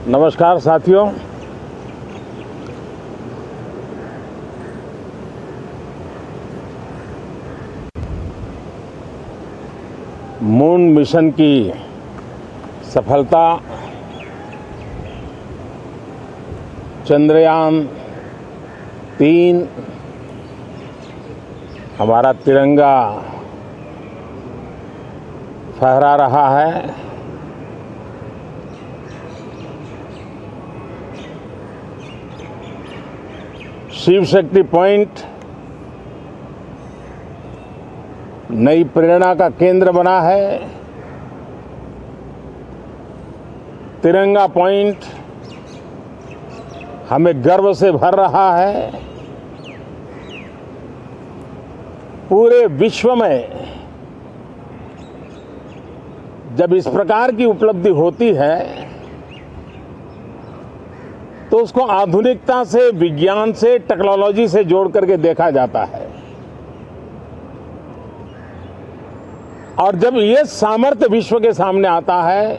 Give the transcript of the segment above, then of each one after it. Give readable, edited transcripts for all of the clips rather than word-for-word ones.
नमस्कार साथियों। Moon mission की सफलता, चंद्रयान-3 हमारा तिरंगा फहरा रहा है। शिव शक्ति पॉइंट नई प्रेरणा का केंद्र बना है। तिरंगा पॉइंट हमें गर्व से भर रहा है। पूरे विश्व में जब इस प्रकार की उपलब्धि होती है तो उसको आधुनिकता से, विज्ञान से, टेक्नोलॉजी से जोड़ करके देखा जाता है। और जब ये सामर्थ्य विश्व के सामने आता है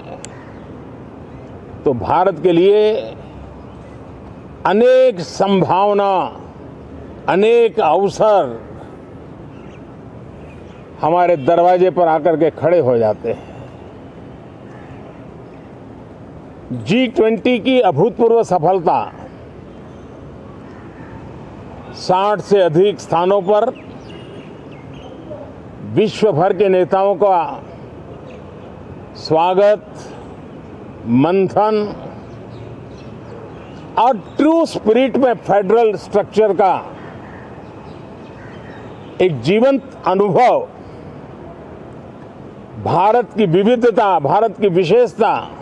तो भारत के लिए अनेक संभावना, अनेक अवसर हमारे दरवाजे पर आकर के खड़े हो जाते हैं। G20 की अभूतपूर्व सफलता, 60 से अधिक स्थानों पर विश्व भर के नेताओं का स्वागत, मंथन और ट्रू स्पिरिट में फेडरल स्ट्रक्चर का एक जीवंत अनुभव, भारत की विविधता, भारत की विशेषता।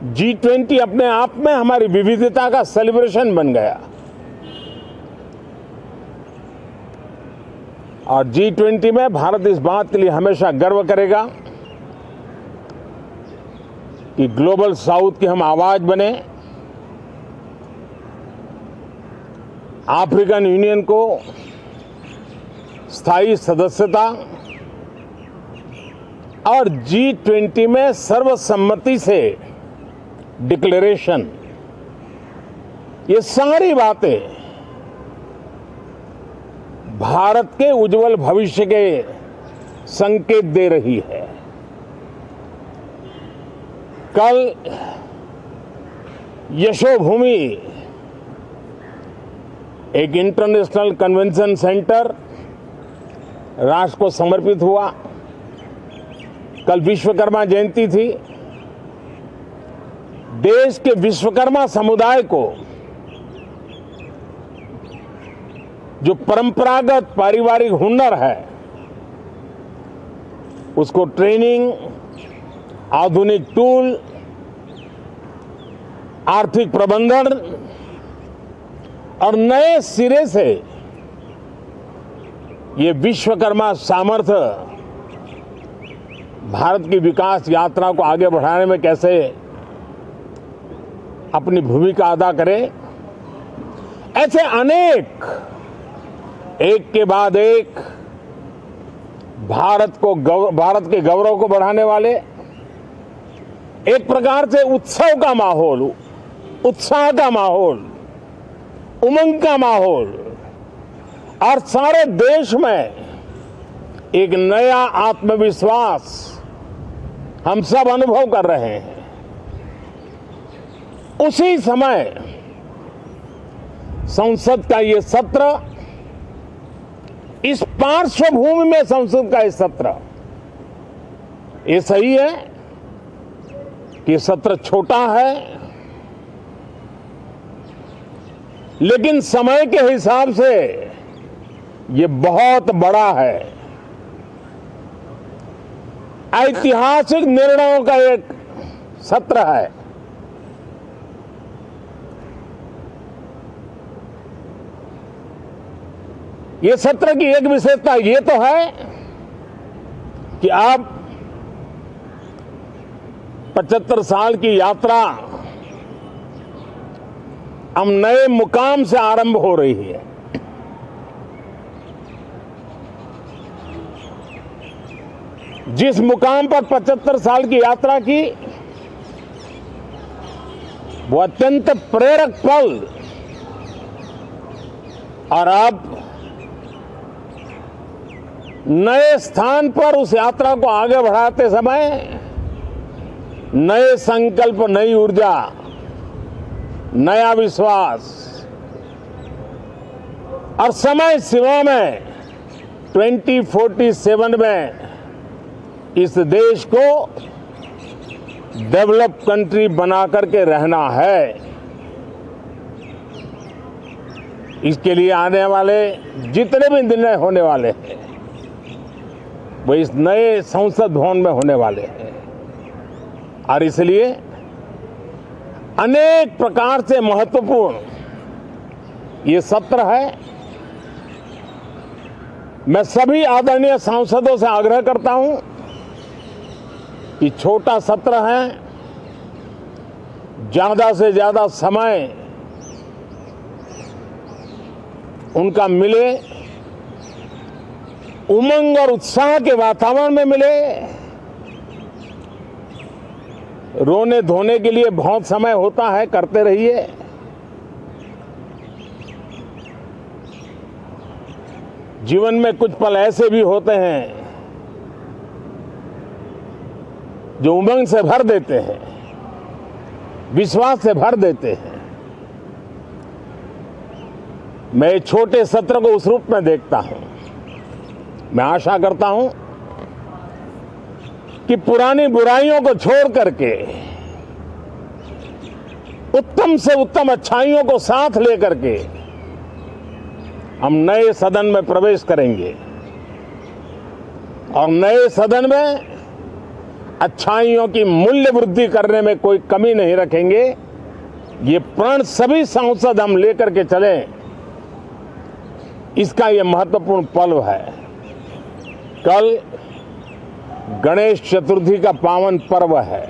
G20 अपने आप में हमारी विविधता का सेलिब्रेशन बन गया। और G20 में भारत इस बात के लिए हमेशा गर्व करेगा कि ग्लोबल साउथ की हम आवाज बने। अफ्रीकन यूनियन को स्थायी सदस्यता और G20 में सर्वसम्मति से डिक्लेरेशन, ये सारी बातें भारत के उज्जवल भविष्य के संकेत दे रही है। कल यशोभूमि एक इंटरनेशनल कन्वेंशन सेंटर राष्ट्र को समर्पित हुआ। कल विश्वकर्मा जयंती थी। देश के विश्वकर्मा समुदाय को जो परंपरागत पारिवारिक हुनर है उसको ट्रेनिंग, आधुनिक टूल, आर्थिक प्रबंधन और नए सिरे से ये विश्वकर्मा सामर्थ्य भारत की विकास यात्रा को आगे बढ़ाने में कैसे अपनी भूमिका अदा करे, ऐसे अनेक एक के बाद एक भारत के गौरव को बढ़ाने वाले, एक प्रकार से उत्सव का माहौल, उत्साह का माहौल, उमंग का माहौल और सारे देश में एक नया आत्मविश्वास हम सब अनुभव कर रहे हैं। उसी समय संसद का ये सत्र, इस पार्श्वभूमि में संसद का ये सत्र, ये सही है कि सत्र छोटा है, लेकिन समय के हिसाब से ये बहुत बड़ा है। ऐतिहासिक निर्णयों का एक सत्र है। ये सत्र की एक विशेषता ये तो है कि अब 75 साल की यात्रा अब नए मुकाम से आरंभ हो रही है। जिस मुकाम पर 75 साल की यात्रा की, वो अत्यंत प्रेरक पल, और अब नए स्थान पर उस यात्रा को आगे बढ़ाते समय नए संकल्प, नई ऊर्जा, नया विश्वास और समय सीमा में 2047 में इस देश को डेवलप कंट्री बना करके रहना है। इसके लिए आने वाले जितने भी निर्णय होने वाले हैं वो इस नए संसद भवन में होने वाले हैं, और इसलिए अनेक प्रकार से महत्वपूर्ण ये सत्र है। मैं सभी आदरणीय सांसदों से आग्रह करता हूं कि छोटा सत्र है, ज्यादा से ज्यादा समय उनका मिले, उमंग और उत्साह के वातावरण में मिले। रोने धोने के लिए बहुत समय होता है, करते रहिए। जीवन में कुछ पल ऐसे भी होते हैं जो उमंग से भर देते हैं, विश्वास से भर देते हैं। मैं छोटे सत्र को उस रूप में देखता हूं। मैं आशा करता हूं कि पुरानी बुराइयों को छोड़ करके उत्तम से उत्तम अच्छाइयों को साथ लेकर के हम नए सदन में प्रवेश करेंगे, और नए सदन में अच्छाइयों की मूल्य वृद्धि करने में कोई कमी नहीं रखेंगे। ये प्रण सभी सांसद हम लेकर के चलें, इसका ये महत्वपूर्ण पल है। कल गणेश चतुर्थी का पावन पर्व है।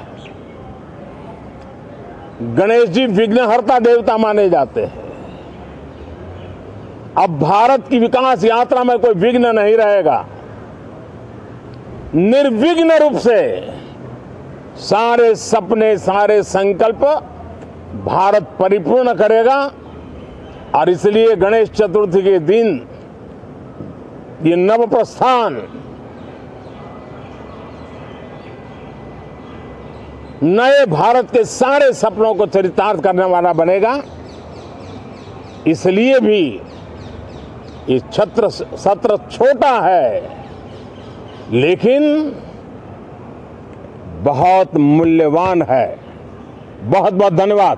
गणेश जी विघ्नहर्ता देवता माने जाते हैं। अब भारत की विकास यात्रा में कोई विघ्न नहीं रहेगा। निर्विघ्न रूप से सारे सपने, सारे संकल्प भारत परिपूर्ण करेगा, और इसलिए गणेश चतुर्थी के दिन ये नव प्रस्थान नए भारत के सारे सपनों को चरितार्थ करने वाला बनेगा। इसलिए भी ये सत्र छोटा है, लेकिन बहुत मूल्यवान है। बहुत बहुत धन्यवाद।